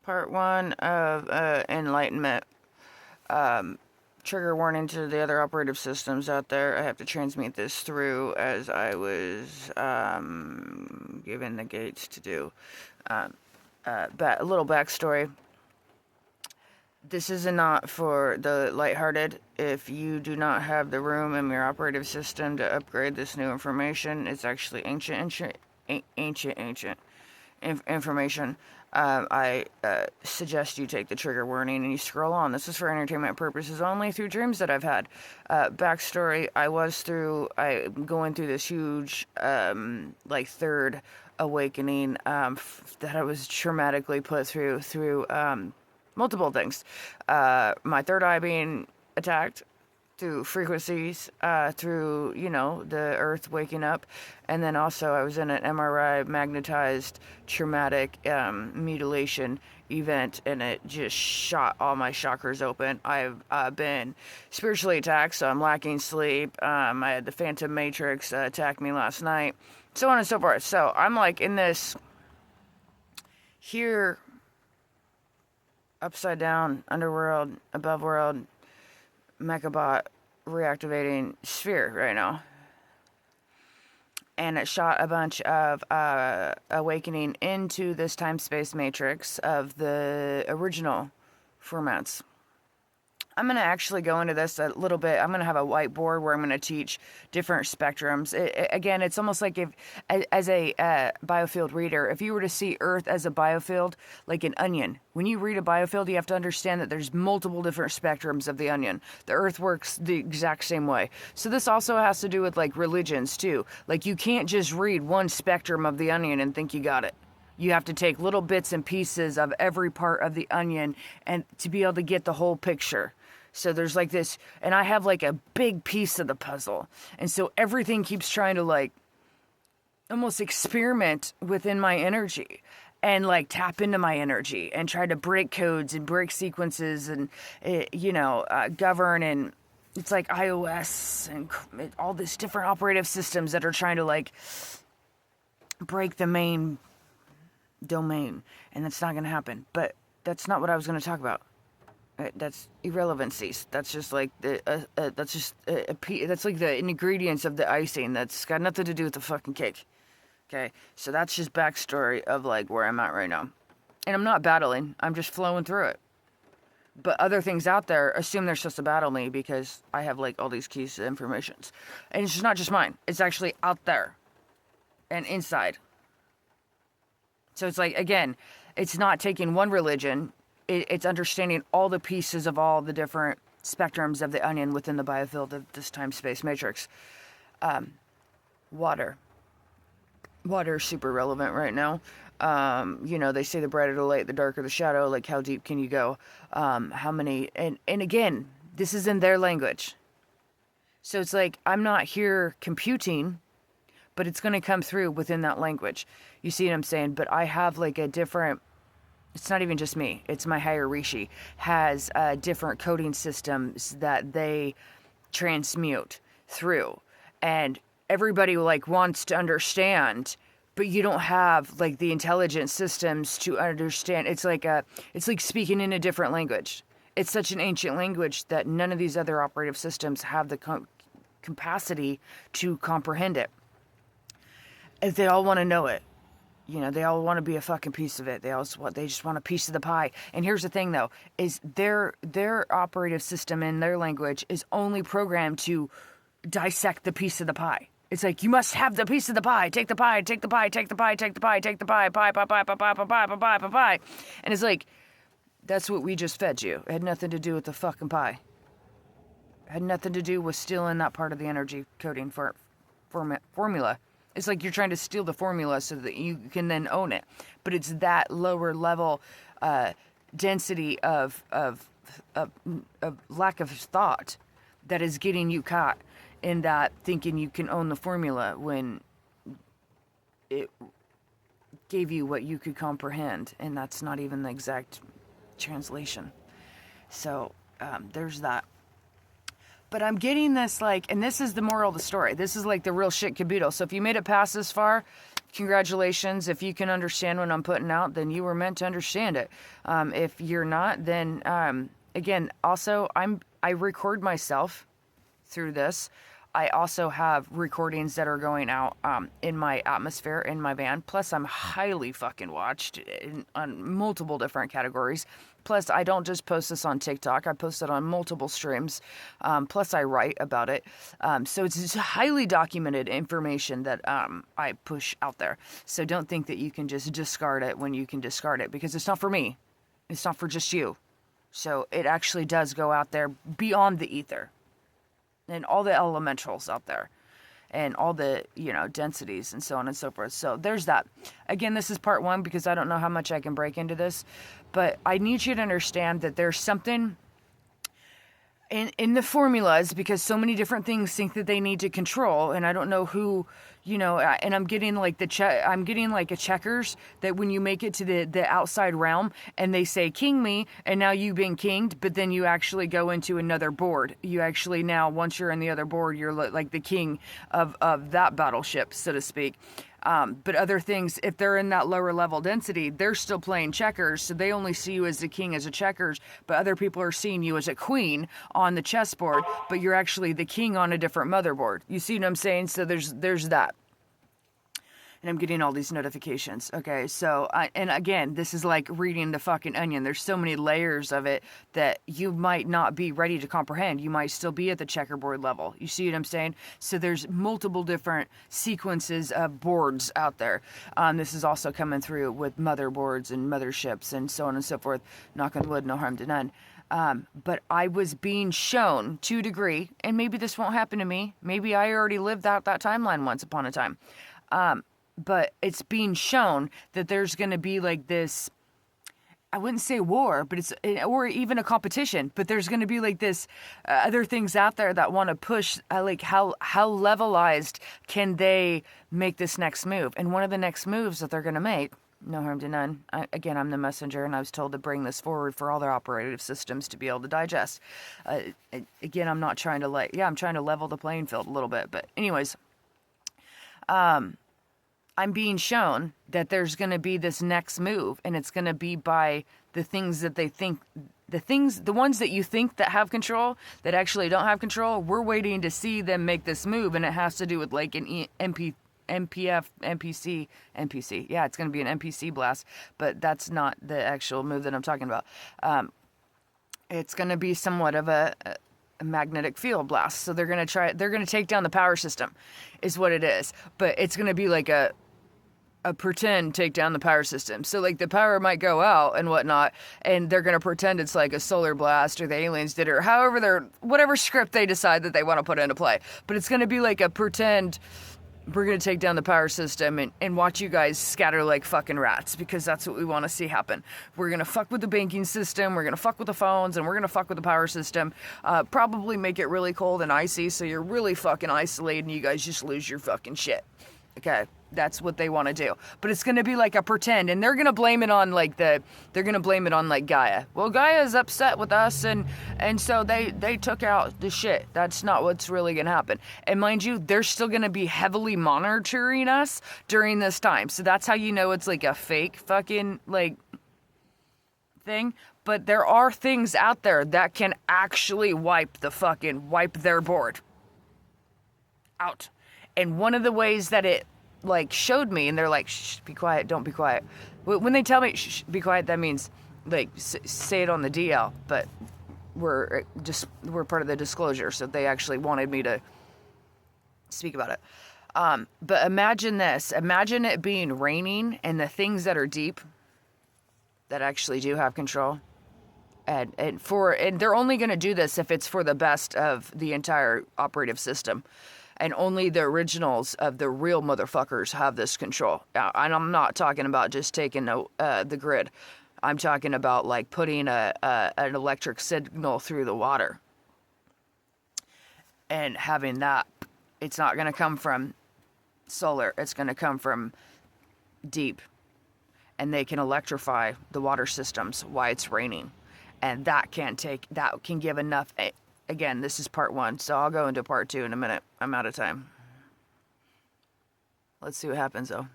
part one of enlightenment. Trigger warning to the other operative systems out there. I have to transmute this through as I was given the gates to do. A little backstory. This is not for the lighthearted. If you do not have the room in your operative system to upgrade this new information, it's actually ancient information. I suggest you take the trigger warning and you scroll on. This is for entertainment purposes only through dreams that I've had. Backstory, I'm going through this huge, third awakening that I was traumatically put through multiple things. My third eye being attacked through frequencies, through, the earth waking up. And then also I was in an MRI magnetized traumatic mutilation event, and it just shot all my chakras open. I've been spiritually attacked, so I'm lacking sleep. I had the Phantom Matrix attack me last night, so on and so forth. So I'm like in this here upside down, underworld, above world, Mechabot reactivating sphere right now. And it shot a bunch of awakening into this time-space matrix of the original formats. I'm going to actually go into this a little bit. I'm going to have a whiteboard where I'm going to teach different spectrums. Again, it's almost like if, as a biofield reader, if you were to see Earth as a biofield, like an onion, when you read a biofield, you have to understand that there's multiple different spectrums of the onion. The Earth works the exact same way. So this also has to do with like religions too. Like you can't just read one spectrum of the onion and think you got it. You have to take little bits and pieces of every part of the onion and to be able to get the whole picture. So there's like this, and I have like a big piece of the puzzle. And so everything keeps trying to like almost experiment within my energy and like tap into my energy and try to break codes and break sequences and, govern. And it's like iOS and all these different operative systems that are trying to like break the main domain. And that's not going to happen. But that's not what I was going to talk about. That's irrelevancies. That's just like that's like the ingredients of the icing. That's got nothing to do with the fucking cake. Okay, so that's just backstory of like where I'm at right now, and I'm not battling. I'm just flowing through it. But other things out there assume they're supposed to battle me because I have like all these keys to informations, and it's just not just mine. It's actually out there, and inside. So it's like again, it's not taking one religion. It's understanding all the pieces of all the different spectrums of the onion within the biofield of this time-space matrix. Water. Water is super relevant right now. They say the brighter the light, the darker the shadow. Like, how deep can you go? How many... And again, this is in their language. So it's like, I'm not here computing, but it's going to come through within that language. You see what I'm saying? But I have, like, a different... It's not even just me. It's my higher Rishi has different coding systems that they transmute through, and everybody like wants to understand, but you don't have like the intelligent systems to understand. It's like speaking in a different language. It's such an ancient language that none of these other operative systems have the capacity to comprehend it. If they all want to know it. They all want to be a fucking piece of it. They just want a piece of the pie. And here's the thing, though, is their operative system in their language is only programmed to dissect the piece of the pie. It's like, you must have the piece of the pie. Take the pie, take the pie, take the pie, take the pie, take the pie, pie, pie, pie, pie, pie, pie, pie, pie, pie, pie. And it's like, that's what we just fed you. It had nothing to do with the fucking pie. It had nothing to do with stealing that part of the energy coding formula. It's like you're trying to steal the formula so that you can then own it. But it's that lower level density of lack of thought that is getting you caught in that thinking you can own the formula when it gave you what you could comprehend. And that's not even the exact translation. So there's that. But I'm getting this, like, and this is the moral of the story. This is, like, the real shit caboodle. So if you made it past this far, congratulations. If you can understand what I'm putting out, then you were meant to understand it. If you're not, then again, also I record myself through this. I also have recordings that are going out in my atmosphere in my van. Plus, I'm highly fucking watched on multiple different categories. Plus, I don't just post this on TikTok. I post it on multiple streams. Plus, I write about it. So it's highly documented information that I push out there. So don't think that you can just discard it when you can discard it, because it's not for me. It's not for just you. So it actually does go out there beyond the ether and all the elementals out there and all the, densities and so on and so forth. So there's that. Again, this is part 1 because I don't know how much I can break into this, but I need you to understand that there's something in the formulas, because so many different things think that they need to control, and I don't know who, and I'm getting like I'm getting like a checkers that when you make it to the outside realm and they say king me, and now you've been kinged, but then you actually go into another board. You actually now, once you're in the other board, you're like the king of that battleship, so to speak. But other things, if they're in that lower level density, they're still playing checkers, so they only see you as the king as a checkers, but other people are seeing you as a queen on the chessboard, but you're actually the king on a different motherboard. You see what I'm saying? So there's that. And I'm getting all these notifications. Okay, so, and again, this is like reading the fucking onion. There's so many layers of it that you might not be ready to comprehend. You might still be at the checkerboard level. You see what I'm saying? So there's multiple different sequences of boards out there. This is also coming through with motherboards and motherships and so on and so forth. Knock on wood, no harm to none. But I was being shown to a degree, and maybe this won't happen to me. Maybe I already lived that timeline once upon a time. But it's being shown that there's going to be like this, I wouldn't say war, but or even a competition, but there's going to be like this other things out there that want to push, like how levelized can they make this next move? And one of the next moves that they're going to make, no harm to none. Again, I'm the messenger, and I was told to bring this forward for all their operative systems to be able to digest. Again, I'm not trying to I'm trying to level the playing field a little bit, but anyways, I'm being shown that there's going to be this next move, and it's going to be by the things that they think, the ones that you think that have control, that actually don't have control. We're waiting to see them make this move, and it has to do with like an NPC. Yeah, it's going to be an NPC blast, but that's not the actual move that I'm talking about. It's going to be somewhat of a magnetic field blast. So they're going to take down the power system is what it is. But it's going to be like a pretend take down the power system. So like the power might go out and whatnot, and they're going to pretend it's like a solar blast or the aliens did it, or however whatever script they decide that they want to put into play. But it's going to be like a pretend, we're going to take down the power system and watch you guys scatter like fucking rats, because that's what we want to see happen. We're going to fuck with the banking system, we're going to fuck with the phones, and we're going to fuck with the power system. Probably make it really cold and icy, so you're really fucking isolated and you guys just lose your fucking shit. Okay, that's what they want to do. But it's going to be like a pretend, and they're going to blame it on like Gaia. Well, Gaia's upset with us, and so they took out the shit. That's not what's really going to happen. And mind you, they're still going to be heavily monitoring us during this time. So that's how you know it's like a fake fucking like thing. But there are things out there that can actually wipe their board out. And one of the ways that it like showed me, and they're like, shh, be quiet, don't be quiet. When they tell me, shh, be quiet, that means like say it on the DL, but we're part of the disclosure, so they actually wanted me to speak about it. But imagine it being raining, and the things that are deep that actually do have control. And they're only going to do this if it's for the best of the entire operative system. And only the originals of the real motherfuckers have this control. And I'm not talking about just taking the grid. I'm talking about like putting an electric signal through the water. And having that, it's not going to come from solar. It's going to come from deep. And they can electrify the water systems while it's raining. And that can give enough. Again, this is part 1, so I'll go into part 2 in a minute. I'm out of time. Let's see what happens, though.